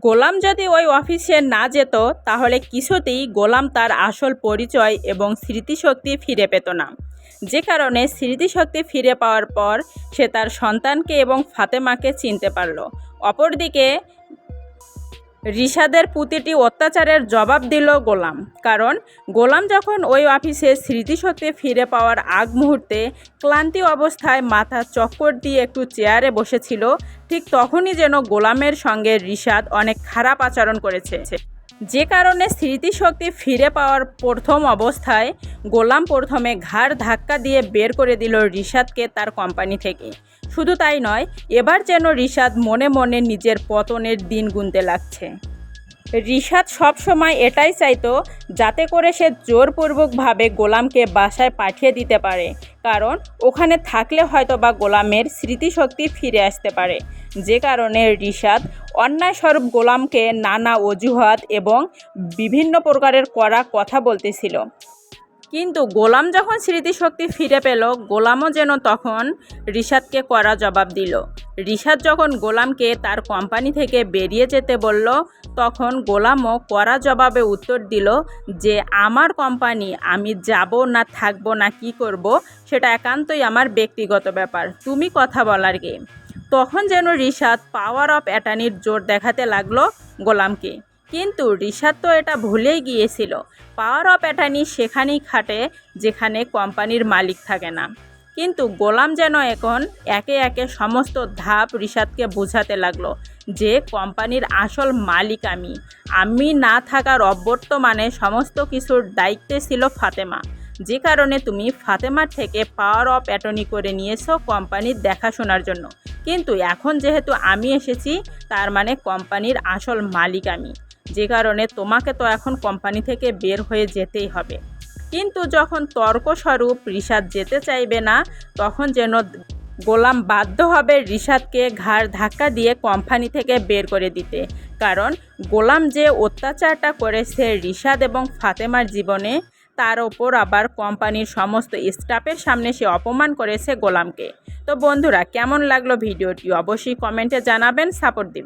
গোলাম যদি ওই অফিসে না যেত তাহলে কিছুতেই গোলাম তার আসল পরিচয় এবং স্মৃতিশক্তি ফিরে পেত না। যে কারণে স্মৃতিশক্তি ফিরে পাওয়ার পর সে তার সন্তানকে এবং ফাতেমাকে চিনতে পারল। অপরদিকে রিশাদের প্রতিটি অত্যাচারের জবাব দিল গোলাম। কারণ গোলাম যখন ওই অফিসে স্মৃতিশক্তি ফিরে পাওয়ার আগ মুহূর্তে ক্লান্তি অবস্থায় মাথা চক্কর দিয়ে একটু চেয়ারে বসেছিল, ঠিক তখনই যেন গোলামের সঙ্গে রিশাদ অনেক খারাপ আচরণ করেছে। যে কারণে স্মৃতিশক্তি ফিরে পাওয়ার প্রথম অবস্থায় গোলাম প্রথমে ঘাড় ধাক্কা দিয়ে বের করে দিল রিশাদকে তার কোম্পানি থেকে। শুধু তাই নয়, এবার যেন রিশাদ মনে মনে নিজের পতনের দিন গুনতে লাগছে। রিশাদ সবসময় এটাই চাইতো যাতে করে সে জোরপূর্বকভাবে গোলামকে বাসায় পাঠিয়ে দিতে পারে, কারণ ওখানে থাকলে হয়তো বা গোলামের স্মৃতিশক্তি ফিরে আসতে পারে। যে কারণে রিশাদ অন্যায়স্বরূপ গোলামকে নানা অজুহাত এবং বিভিন্ন প্রকারের কড়া কথা বলতেছিল। কিন্তু গোলাম যখন স্মৃতিশক্তি ফিরে পেল, গোলামও যেন তখন রিশাদকে কড়া জবাব দিল। রিশাদ যখন গোলামকে তার কোম্পানি থেকে বেরিয়ে যেতে বলল, তখন গোলামও কড়া জবাবে উত্তর দিল যে আমার কোম্পানি, আমি যাব না থাকবো না কি করব সেটা একান্তই আমার ব্যক্তিগত ব্যাপার, তুমি কথা বলার কে। তখন যেন রিশাদ পাওয়ার অফ অ্যাটর্নির জোর দেখাতে লাগলো গোলামকে। কিন্তু রিশাদ তো এটা ভুলেই গিয়েছিল, পাওয়ার অফ অ্যাটর্নি সেখানেই খাটে যেখানে কোম্পানির মালিক থাকে না। কিন্তু গোলাম যেন এখন একে একে সমস্ত ধাপ রিশাদকে বোঝাতে লাগলো যে কোম্পানির আসল মালিক আমি না থাকার অবর্তমানে সমস্ত কিছুর দায়িত্বে ছিল ফাতেমা। যে কারণে তুমি ফাতেমার থেকে পাওয়ার অফ অ্যাটর্নি করে নিয়েছো কোম্পানির দেখাশোনার জন্য। কিন্তু এখন যেহেতু আমি এসেছি, তার মানে কোম্পানির আসল মালিক আমি। যে কারণে তোমাকে তো এখন কোম্পানি থেকে বের হয়ে যেতেই হবে। কিন্তু যখন তর্কস্বরূপ রিশাদ যেতে চাইবে না, তখন যেন গোলাম বাধ্য হবে রিশাদকে ঘাড় ধাক্কা দিয়ে কোম্পানি থেকে বের করে দিতে। কারণ গোলাম যে অত্যাচারটা করেছে রিশাদ এবং ফাতেমার জীবনে, তার ওপর আবার কোম্পানির সমস্ত স্টাফের সামনে সে অপমান করেছে গোলামকে। তো বন্ধুরা, কেমন লাগলো ভিডিওটি অবশ্যই কমেন্টে জানাবেন, সাপোর্ট দিবেন।